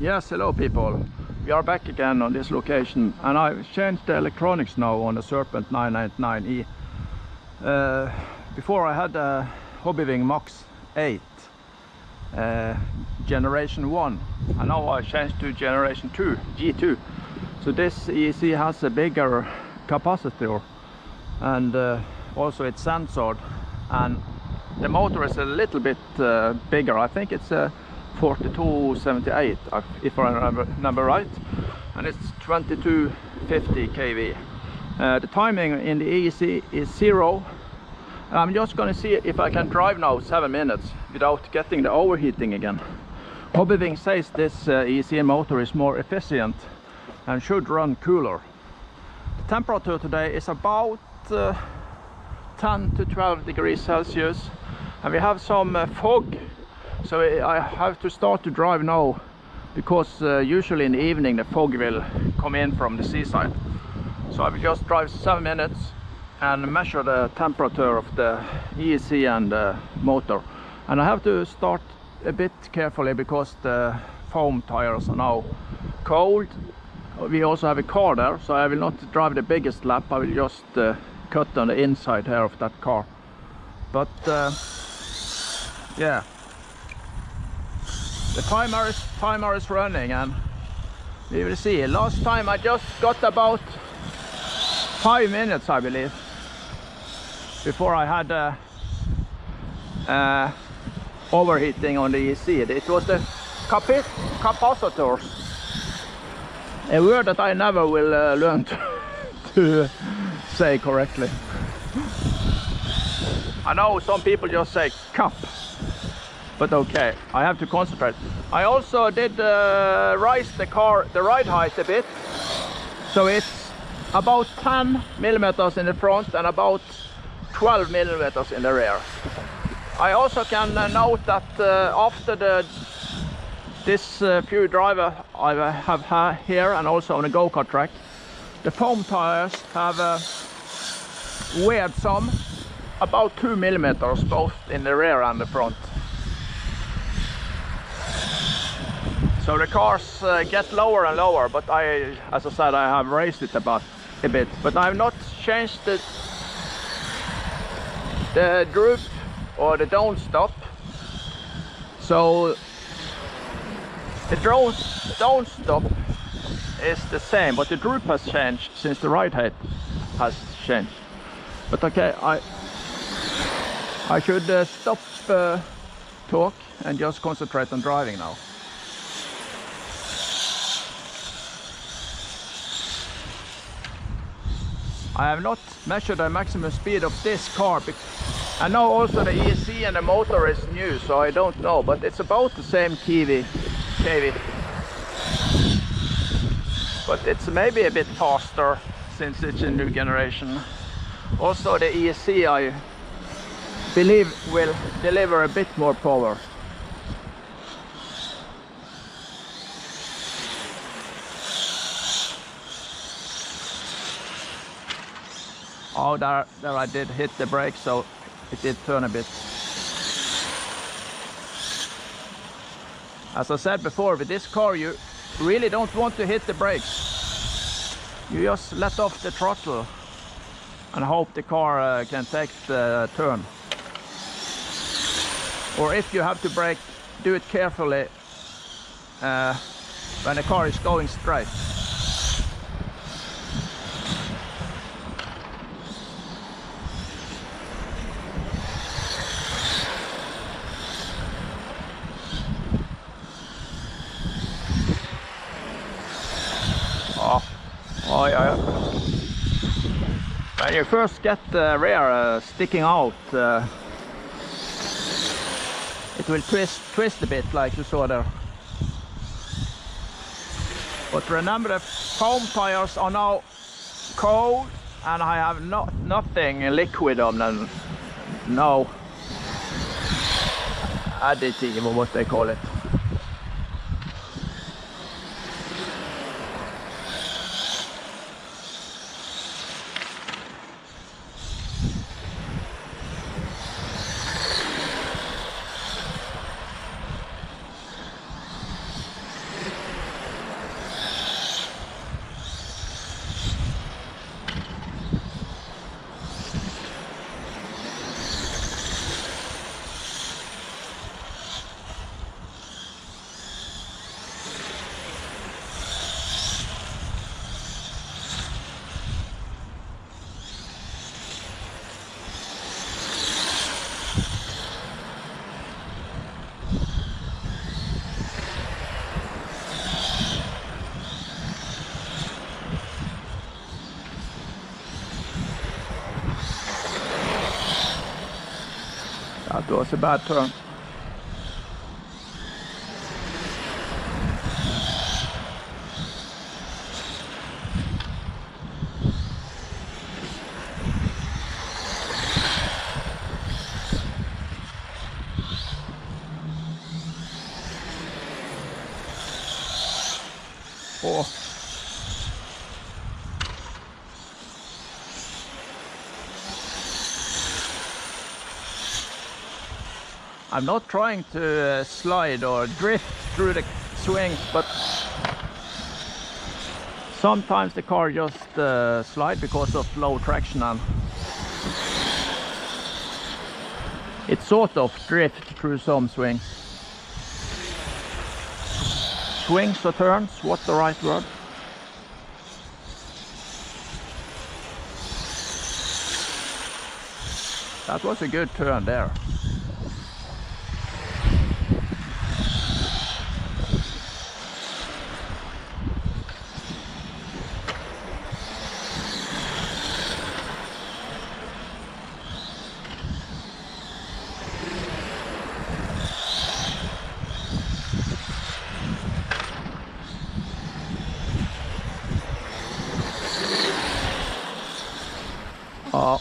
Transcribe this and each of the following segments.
Yes, hello people. We are back again on this location, and I've changed the electronics now on the Serpent 989E. Before I had a HobbyWing Max8 generation 1, and now I changed to generation 2, G2. So this ESC has a bigger capacitor, and also it's sensored, and the motor is a little bit bigger. I think it's a 4278 if I remember right, and it's 2250 kV. The timing in the ESC is 0. I'm just going to see if I can drive now 7 minutes without getting the overheating again. HobbyWing says this ESC motor is more efficient and should run cooler. The temperature today is about 10 to 12 degrees Celsius, and we have some fog. So I have to start to drive now, because usually in the evening the fog will come in from the seaside. So I will just drive 7 minutes and measure the temperature of the ESC and the motor. And I have to start a bit carefully because the foam tires are now cold. We also have a car there, so I will not drive the biggest lap. I will just cut on the inside here of that car. But yeah. The timer is running, and we will see. Last time I just got about 5 minutes, I believe, before I had overheating on the ESC. It was the capacitors, a word that I never will learn to say correctly. I know some people just say cap. But okay, I have to concentrate. I also did raise the ride height a bit, so it's about 10 millimeters in the front and about 12 millimeters in the rear. I also can note that after this few driver I have here and also on the go-kart track, the foam tires have weighed some about 2 millimeters both in the rear and the front. So the cars get lower and lower, but as I said, I have raised it about a bit. But I have not changed the droop or the don't stop. So the don't stop is the same, but the droop has changed since the ride height has changed. But okay, I should stop talk and just concentrate on driving now. I have not measured the maximum speed of this car. I know also the ESC and the motor is new, so I don't know, but it's about the same kV. But it's maybe a bit faster since it's a new generation. Also the ESC, I believe, will deliver a bit more power. Oh, there I did hit the brake, so it did turn a bit. As I said before, with this car you really don't want to hit the brakes. You just let off the throttle and hope the car can take the turn. Or if you have to brake, do it carefully when the car is going straight. Oh yeah. When you first get the rear sticking out, it will twist a bit like you saw there. But remember, the foam tires are now cold, and I have nothing liquid on them. No additive or what they call it. That was a bad turn. Oh. I'm not trying to slide or drift through the swings, but sometimes the car just slides because of low traction, and it sort of drifts through some swings. Swings or turns, what's the right word? That was a good turn there. Oh.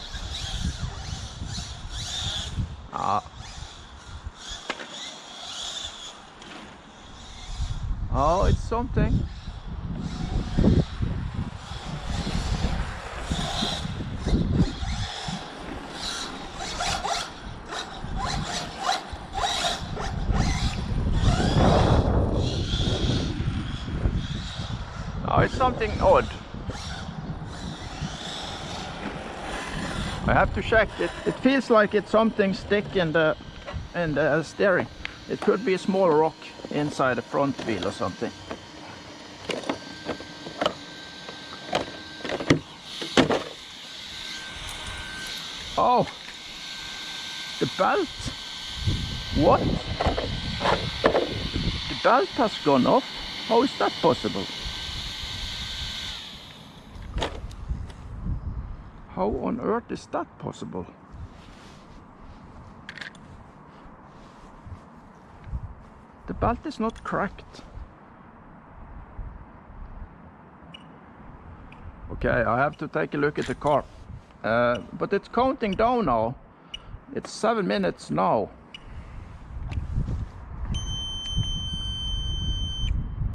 Oh, it's something. Oh, it's something odd. I have to check it. It feels like it's something stick in the steering. It could be a small rock inside the front wheel or something. Oh, the belt. What? The belt has gone off. How is that possible? How on earth is that possible? The belt is not cracked. Okay, I have to take a look at the car. But it's counting down now. It's 7 minutes now.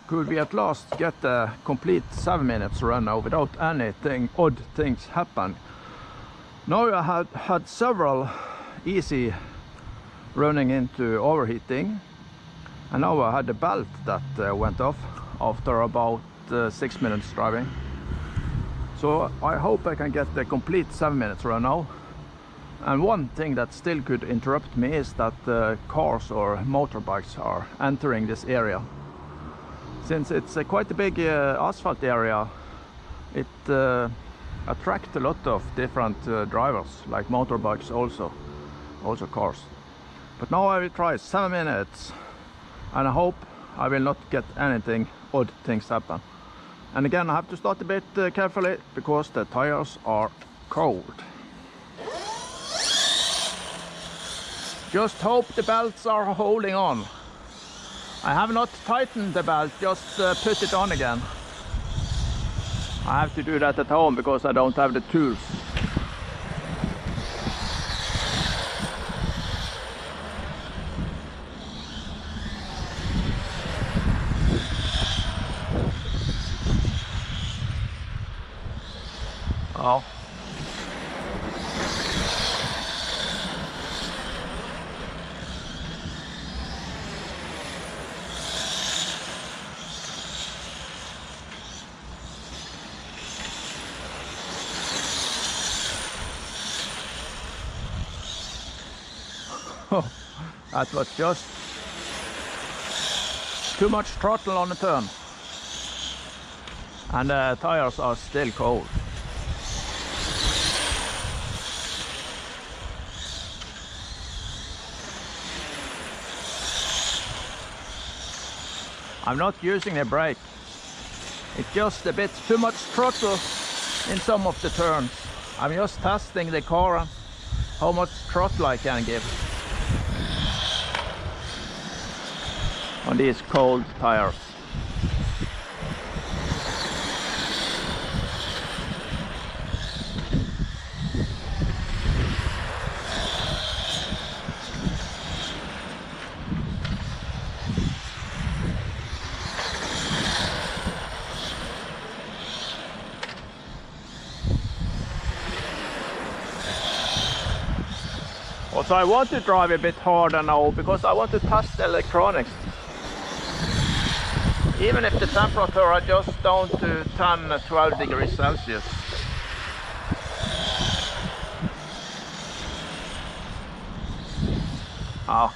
Could we at last get a complete 7 minutes run now without anything odd things happen? Now I had several easy running into overheating, and now I had the belt that went off after about 6 minutes driving. So I hope I can get the complete 7 minutes run now. And one thing that still could interrupt me is that cars or motorbikes are entering this area. Since it's quite a big asphalt area, it attracts a lot of different drivers, like motorbikes also cars. But now I will try 7 minutes, and I hope I will not get anything odd things happen. And again, I have to start a bit carefully because the tires are cold. Just hope the belts are holding on. I have not tightened the belt, just put it on again. I have to do that at home because I don't have the tools. Oh. That was just too much throttle on the turn, and the tires are still cold. I'm not using a brake. It's just a bit too much throttle in some of the turns. I'm just testing the car and how much throttle I can give. on these cold tires. Also, I want to drive a bit harder now because I want to test the electronics. Even if the temperature are just down to 10-12 degrees Celsius. Oh.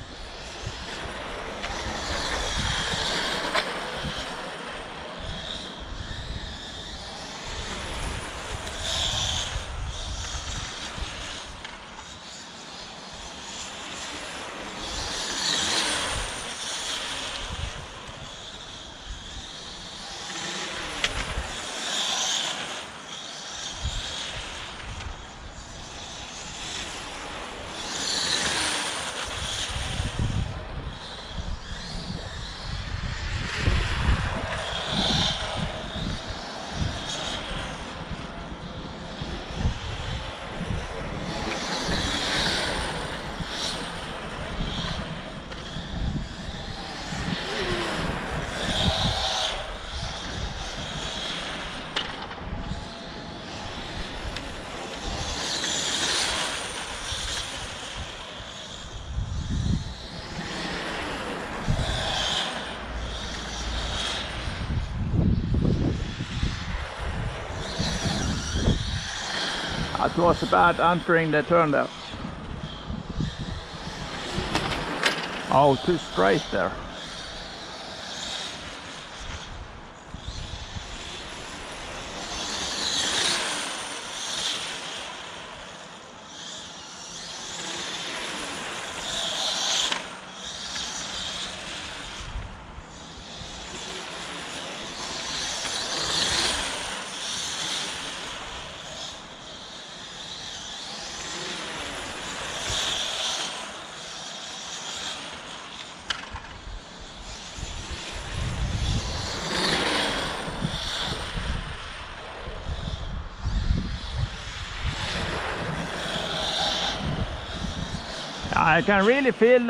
It was bad entering the turn there. Oh, too straight there. I can really feel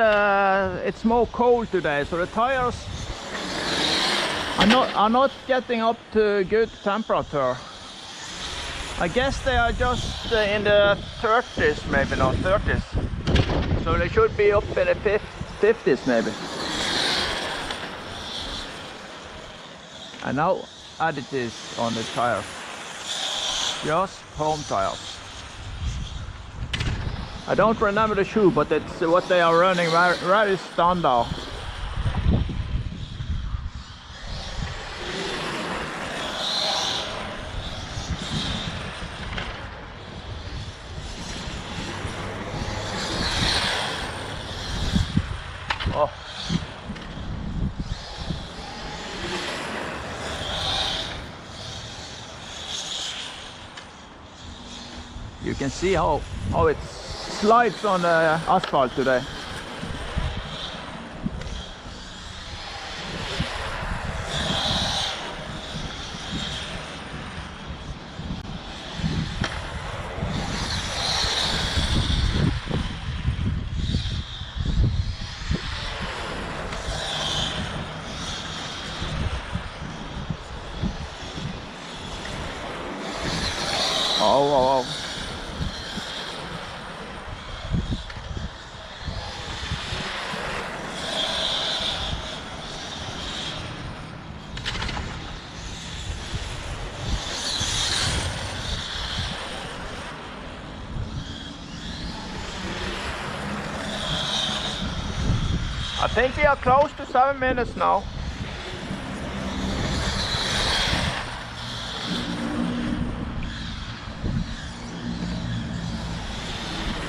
it's more cold today, so the tires are not getting up to good temperature. I guess they are just in the 30s, maybe not 30s. So they should be up in the 50s maybe. And now additives on the tire. Just home tires. I don't remember the shoe, but it's what they are running very standard. Oh. You can see how it slides on the asphalt today. Oh. I think we are close to 7 minutes now.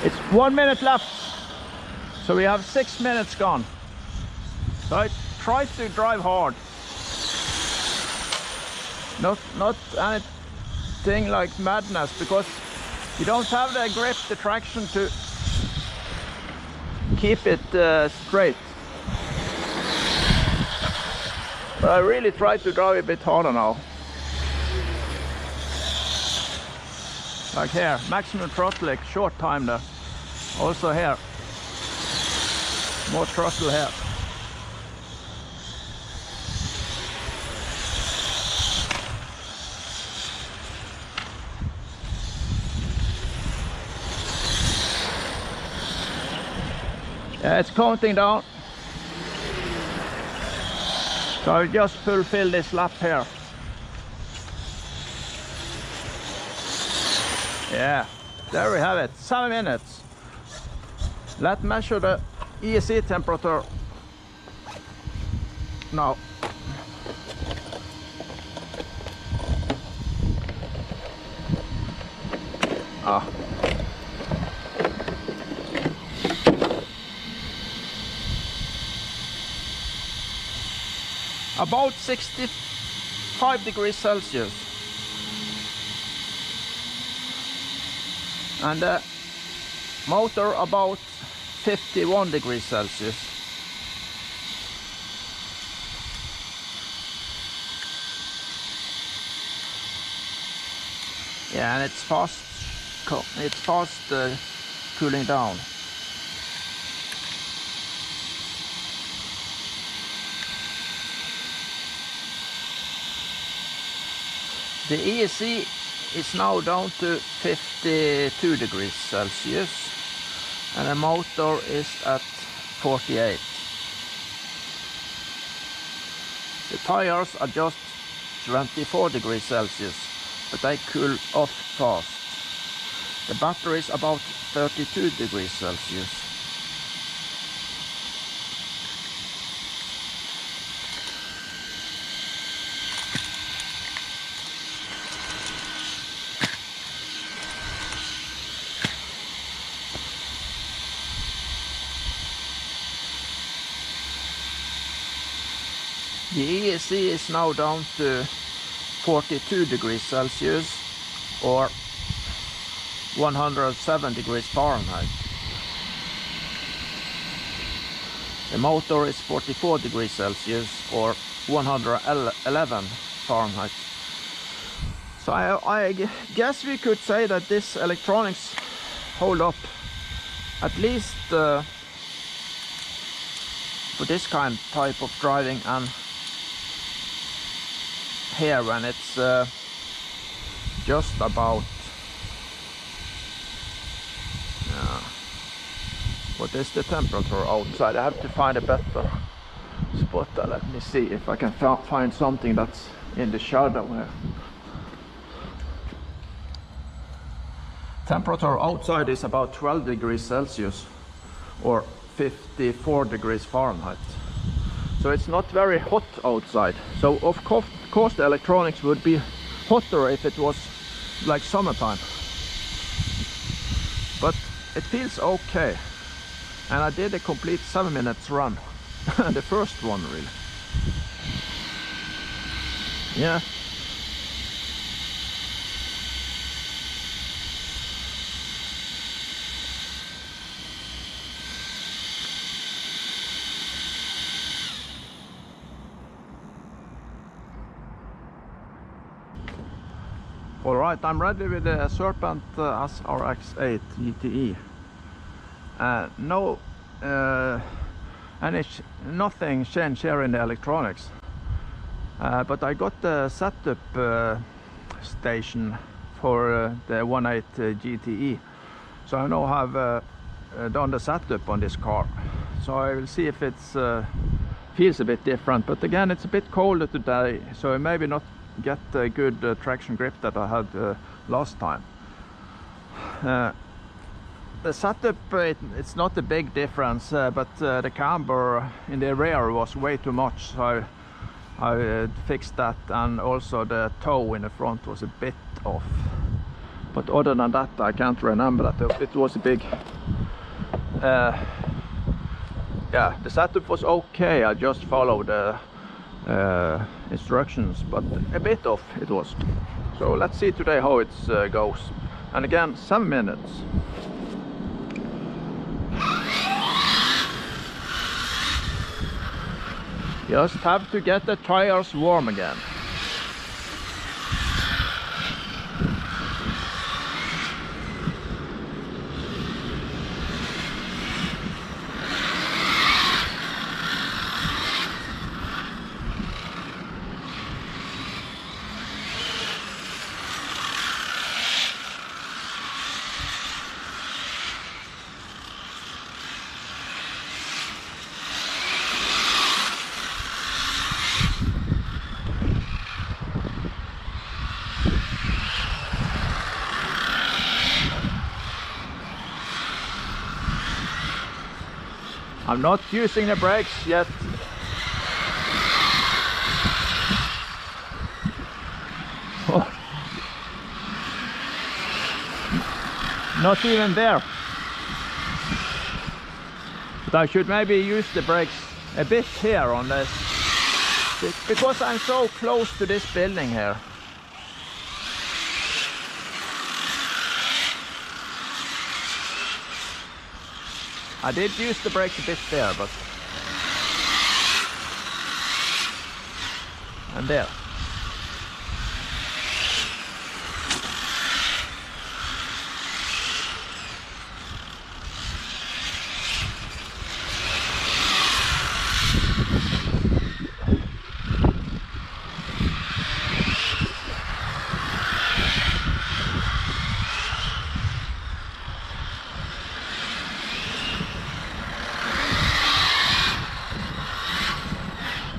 It's 1 minute left, so we have 6 minutes gone. So I try to drive hard. Not anything like madness, because you don't have the grip, the traction to keep it straight. But I really try to drive a bit harder now. Like here, maximum throttle, like short time there. Also here, more throttle here. Yeah, it's counting down. So I'll just fulfill this lap here. Yeah, there we have it, 7 minutes. Let's measure the ESC temperature now. About 65 degrees Celsius. And the motor about 51 degrees Celsius. Yeah, and it's fast cooling down. The ESC is now down to 52 degrees Celsius and the motor is at 48. The tires are just 24 degrees Celsius, but they cool off fast. The battery is about 32 degrees Celsius. The ESC is now down to 42 degrees Celsius or 107 degrees Fahrenheit. The motor is 44 degrees Celsius or 111 Fahrenheit. So I guess we could say that this electronics hold up at least for this type of driving, and here when it's just about what is the temperature outside? I have to find a better spot. Let me see if I can find something that's in the shadow here. Temperature outside is about 12 degrees Celsius or 54 degrees Fahrenheit. So it's not very hot outside. So of course the electronics would be hotter if it was like summertime. But it feels okay. And I did a complete 7 minutes run. The first one really. Yeah. Alright, I'm ready with the Serpent SRX8 GTE. Nothing changed here in the electronics. But I got the setup station for the 989 GTE. So I now have done the setup on this car. So I will see if it feels a bit different. But again, it's a bit colder today, so I maybe not get the good traction grip that I had last time. The setup, it's not a big difference, but the camber in the rear was way too much, so I fixed that, and also the toe in the front was a bit off. But other than that, I can't remember that it was a big... yeah, the setup was okay. I just followed the instructions, but a bit off it was. So let's see today how it goes. And again, 7 minutes. Just have to get the tires warm again. I'm not using the brakes yet. Oh. Not even there. But I should maybe use the brakes a bit here on this, because I'm so close to this building here. I did use the brakes a bit there, but... and there.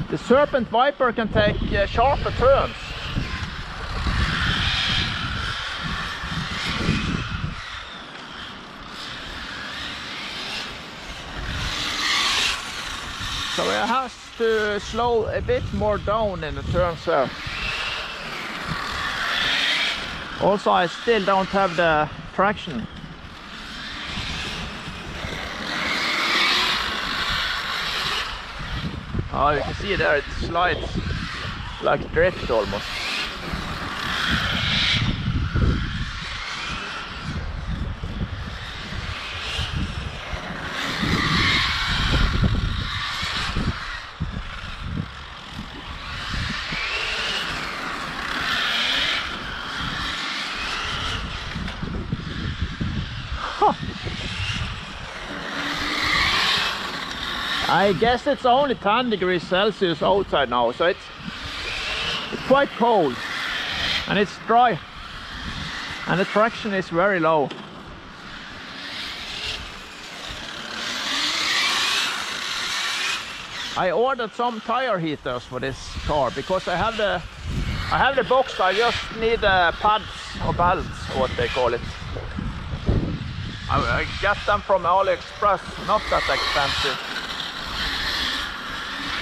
The Serpent Viper can take sharper turns. So it has to slow a bit more down in the turns there. Also, I still don't have the traction. Oh, you can see there it slides like drift almost. Huh. I guess it's only 10 degrees Celsius outside now, so it's quite cold and it's dry and the traction is very low. I ordered some tire heaters for this car because I have the box. I just need pads or belts, what they call it. I got them from AliExpress, not that expensive.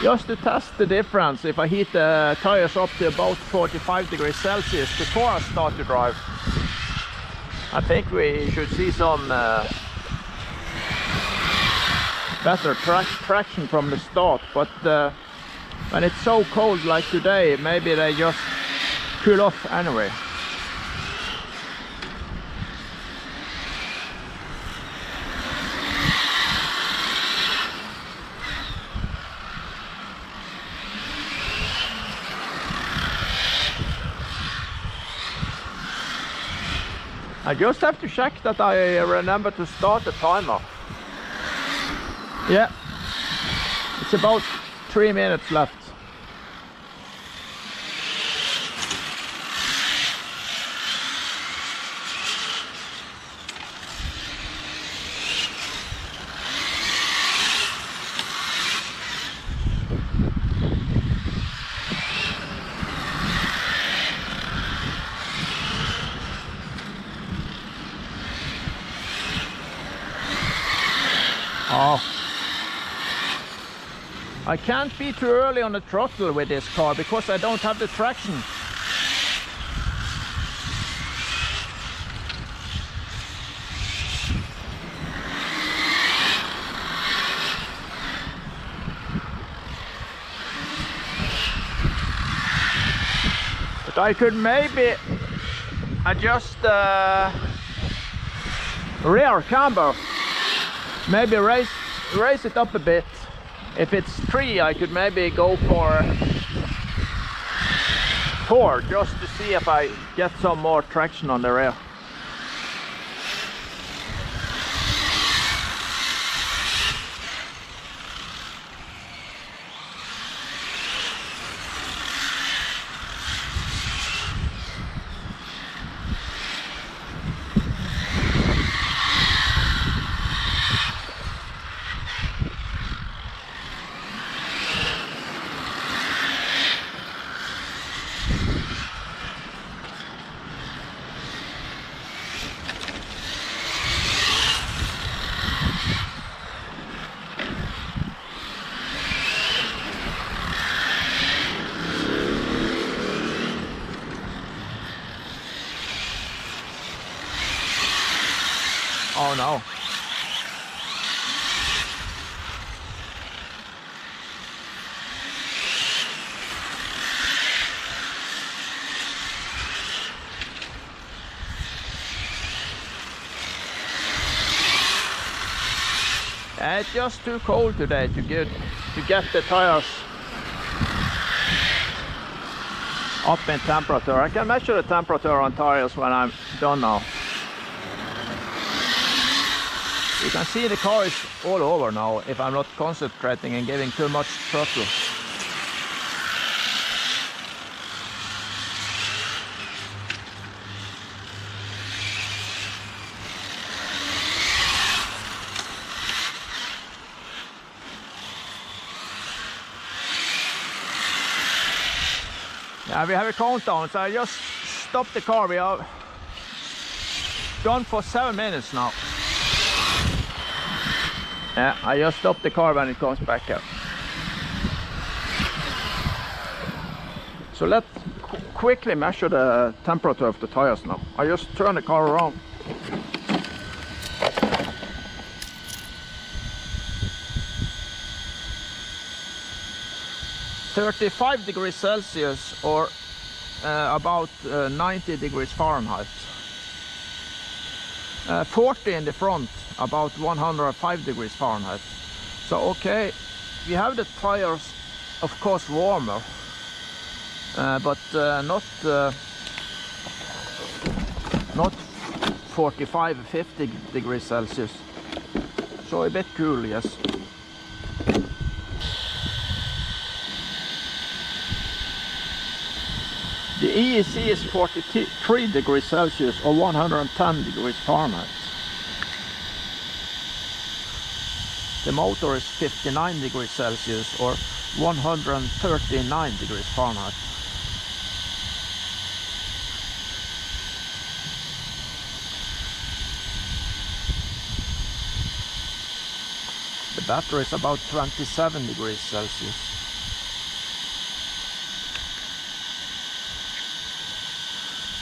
Just to test the difference if I heat the tires up to about 45 degrees Celsius before I start to drive. I think we should see some better traction from the start, but when it's so cold like today, maybe they just cool off anyway. I just have to check that I remember to start the timer. Yeah, it's about 3 minutes left. Oh, I can't be too early on the throttle with this car because I don't have the traction. But I could maybe adjust the rear camber. Maybe raise it up a bit If it's 3, I could maybe go for 4 just to see if I get some more traction on the rear. Oh no. It's just too cold today to get the tires up in temperature. I can measure the temperature on tires when I'm done now. You can see the car is all over now if I'm not concentrating and giving too much throttle. Yeah, we have a countdown, so I just stopped the car. We are done for 7 minutes now. Yeah, I just stop the car when it comes back up. So let's quickly measure the temperature of the tires now. I just turn the car around. (35 degrees Celsius or about 90 degrees Fahrenheit. 40 in the front, about 105 degrees Fahrenheit. So okay, we have the tires of course warmer, but not 45-50 degrees Celsius. So a bit cool, yes. The ESC is 43 degrees Celsius or 110 degrees Fahrenheit. The motor is 59 degrees Celsius or 139 degrees Fahrenheit. The battery is about 27 degrees Celsius.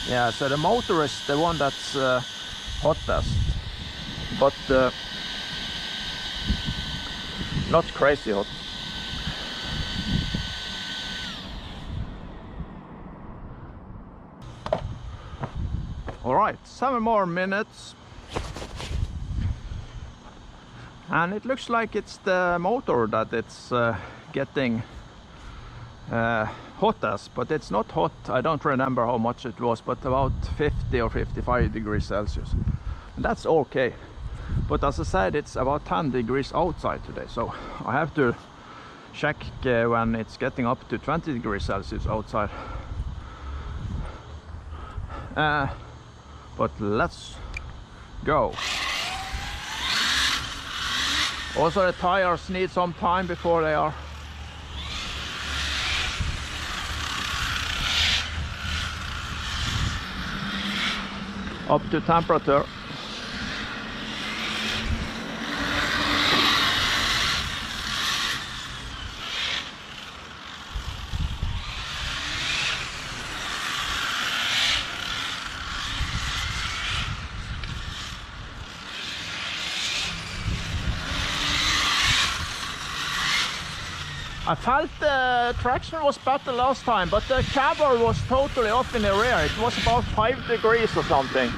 Yeah, so the motor is the one that's hottest, but not crazy hot. All right, 7 more minutes. And it looks like it's the motor that it's getting hottest, but it's not hot. I don't remember how much it was, but about 50 or 55 degrees Celsius. And that's okay. But as I said, it's about 10 degrees outside today, so I have to check when it's getting up to 20 degrees Celsius outside. But let's go. Also, the tires need some time before they are up to temperature. I felt the traction was better last time, but the camber was totally off in the rear. It was about 5 degrees or something,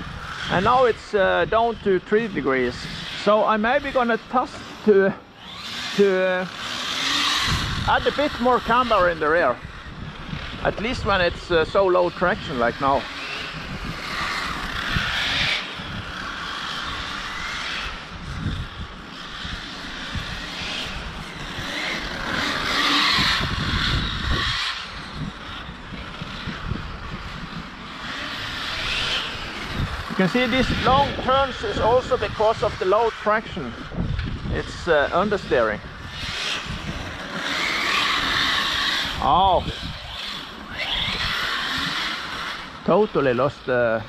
and now it's down to 3 degrees. So I'm maybe gonna test to Add a bit more camber in the rear, at least when it's so low traction like now. You can see these long turns is also because of the low traction. It's understeering. Oh, totally lost the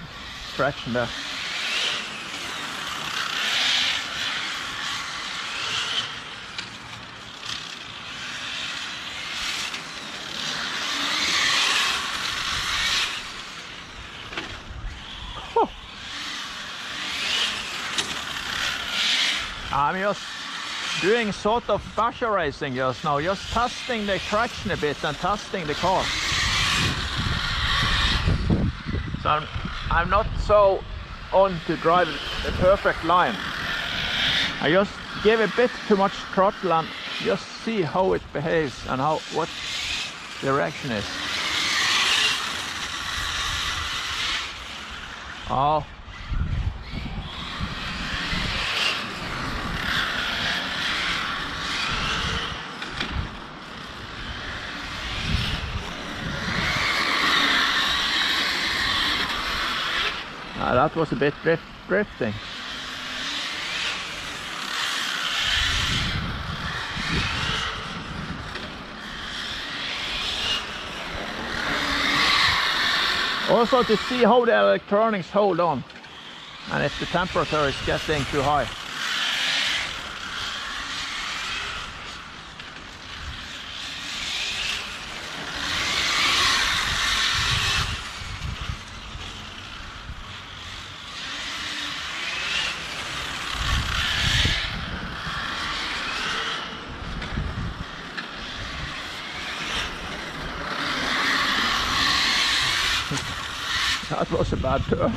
traction there. I'm just doing sort of basher racing just now, just testing the traction a bit and testing the car. So I'm not so on to drive the perfect line. I just give a bit too much throttle and just see how it behaves and what the reaction is. Oh. That was a bit drifting. Also to see how the electronics hold on and if the temperature is getting too high. That was a bad turn.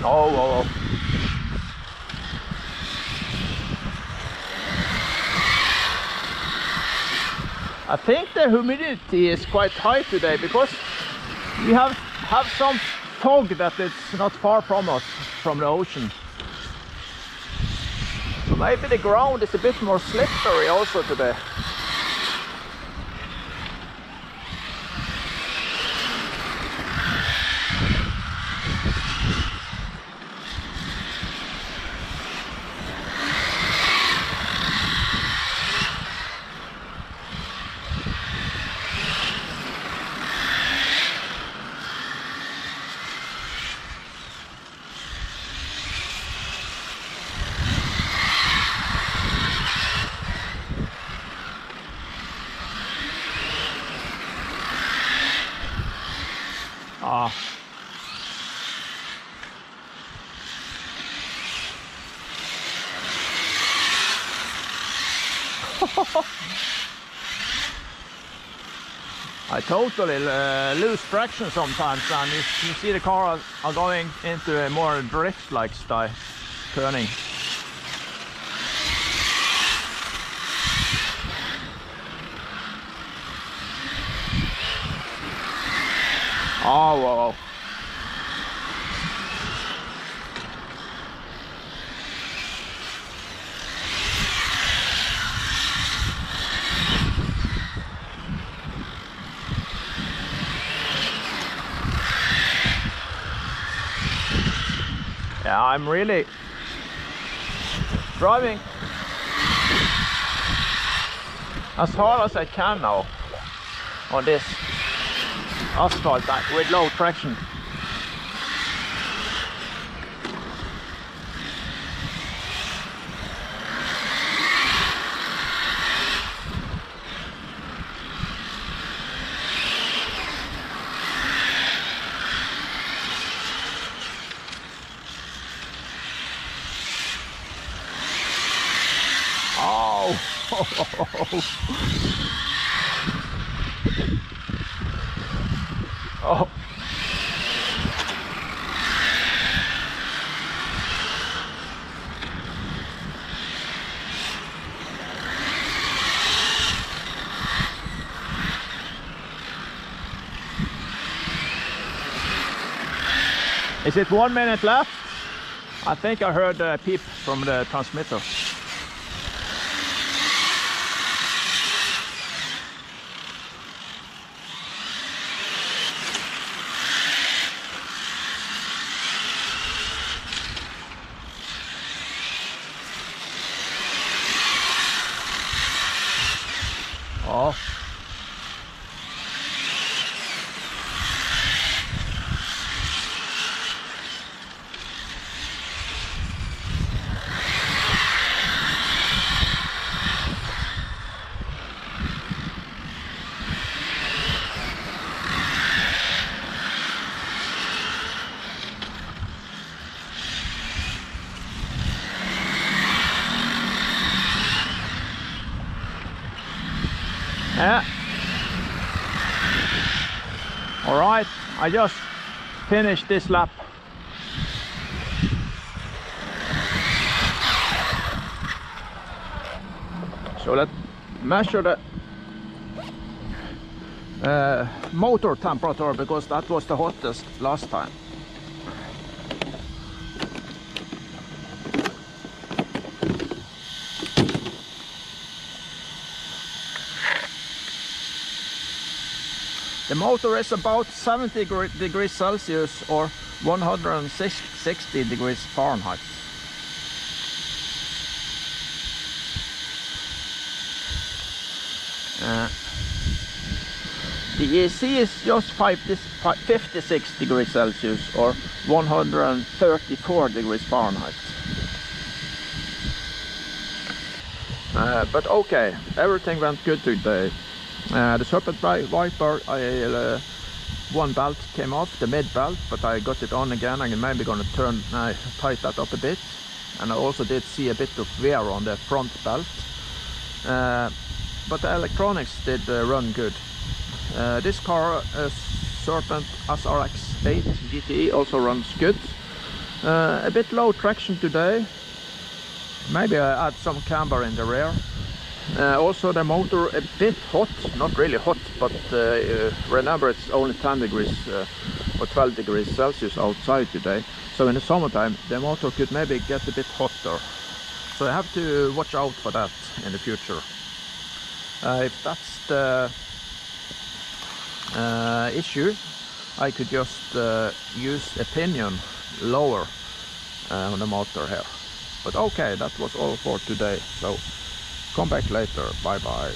Oh. I think the humidity is quite high today because we have some fog that it's not far from us, from the ocean. So maybe the ground is a bit more slippery also today. I totally lose traction sometimes, and you see the car are going into a more drift-like style turning. Oh, whoa. Yeah, I'm really driving as hard as I can now on this asphalt with low traction. Oh. Is it 1 minute left? I think I heard a peep from the transmitter. Oh. Yeah. All right, I just finished this lap. So let's measure the motor temperature, because that was the hottest last time. The motor is about 70 degrees Celsius or 160 degrees Fahrenheit. The ESC is just 56 degrees Celsius or 134 degrees Fahrenheit. But okay, everything went good today. The Serpent Viper, one belt came off, the mid belt, but I got it on again. I'm maybe going to tighten that up a bit. And I also did see a bit of wear on the front belt. But the electronics did run good. This car, Serpent SRX8 GTE, also runs good. A bit low traction today. Maybe I add some camber in the rear. Also the motor a bit hot, not really hot, but remember it's only 10 degrees or 12 degrees Celsius outside today. So in the summertime the motor could maybe get a bit hotter. So I have to watch out for that in the future. If that's the issue, I could just use a pinion lower on the motor here. But okay, that was all for today. So come back later. Bye bye.